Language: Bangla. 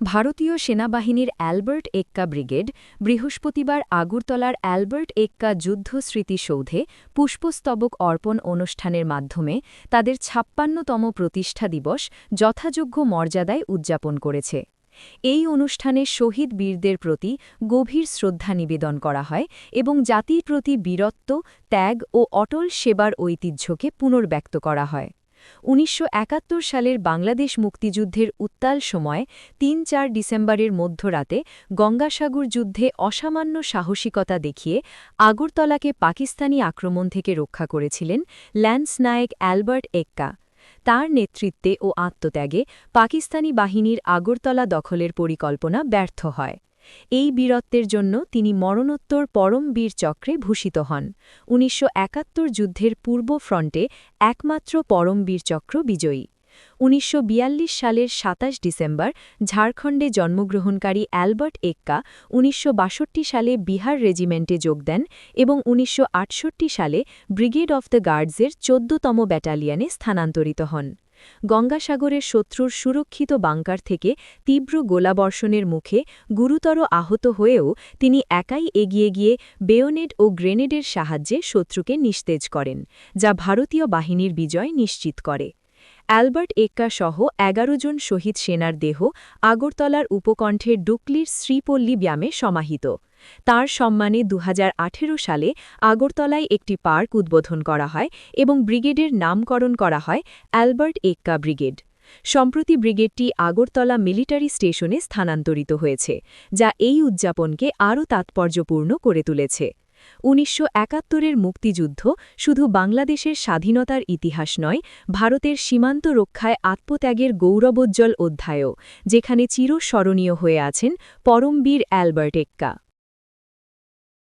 ভারতীয় সেনাবাহিনীর অ্যালবার্ট এক্কা ব্রিগেড বৃহস্পতিবার আগরতলার অ্যালবার্ট এক্কা যুদ্ধ স্মৃতিসৌধে পুষ্পস্তবক অর্পণ অনুষ্ঠানের মাধ্যমে তাদের ৫৬তম প্রতিষ্ঠা দিবস যথাযোগ্য মর্যাদায় উদযাপন করেছে। এই অনুষ্ঠানে শহীদ বীরদের প্রতি গভীর শ্রদ্ধা নিবেদন করা হয় এবং জাতির প্রতি বীরত্ব, ত্যাগ ও অটল সেবার ঐতিহ্যকে পুনর্ব্যক্ত করা হয়। ১৯৭১ সালের বাংলাদেশ মুক্তিযুদ্ধের উত্তাল সময়ে ৩-৪ ডিসেম্বরের মধ্যরাতে গঙ্গাসাগর যুদ্ধে অসামান্য সাহসিকতা দেখিয়ে আগরতলাকে পাকিস্তানি আক্রমণ থেকে রক্ষা করেছিলেন ল্যান্স নায়েক অ্যালবার্ট এক্কা। তার নেতৃত্বে ও আত্মত্যাগে পাকিস্তানি বাহিনীর আগরতলা দখলের পরিকল্পনা ব্যর্থ হয়। এই বীরত্বের জন্য তিনি মরণোত্তর পরম বীর চক্রে ভূষিত হন। ১৯৭১ যুদ্ধের পূর্ব ফ্রন্টে একমাত্র পরম বীর চক্র বিজয়ী। ১৯৪২ সালের ২৭ ডিসেম্বর ঝাড়খণ্ডে জন্মগ্রহণকারী অ্যালবার্ট এক্কা ১৯৬২ সালে বিহার রেজিমেন্টে যোগ দেন এবং ১৯৬৮ সালে ব্রিগেড অফ দ্য গার্ডসের ১৪তম ব্যাটালিয়নে স্থানান্তরিত হন। গঙ্গাসাগরের শত্রুর সুরক্ষিত বাংকার থেকে তীব্র গোলাবর্ষণের মুখে গুরুতর আহত হয়েও তিনি একাই এগিয়ে গিয়ে বেয়োনেট ও গ্রেনেডের সাহায্যে শত্রুকে নিস্তেজ করেন, যা ভারতীয় বাহিনীর বিজয় নিশ্চিত করে। অ্যালবার্ট এক্কা সহ ১১ জন শহীদ সেনার দেহ আগরতলার উপকণ্ঠের ডুকলির শ্রীপল্লী ব্যামে সমাহিত। তাঁর সম্মানে ২০১৮ সালে আগরতলায় একটি পার্ক উদ্বোধন করা হয় এবং ব্রিগেডের নামকরণ করা হয় অ্যালবার্ট এক্কা ব্রিগেড। সম্প্রতি ব্রিগেডটি আগরতলা মিলিটারি স্টেশনে স্থানান্তরিত হয়েছে, যা এই উদযাপনকে আরও তাৎপর্যপূর্ণ করে তুলেছে। ১৯৭১-এর মুক্তিযুদ্ধ শুধু বাংলাদেশের স্বাধীনতার ইতিহাস নয়, ভারতের সীমান্ত রক্ষায় আত্মত্যাগের গৌরবোজ্জ্বল অধ্যায়ও, যেখানে চিরস্মরণীয় হয়ে আছেন পরমবীর অ্যালবার্ট এক্কা।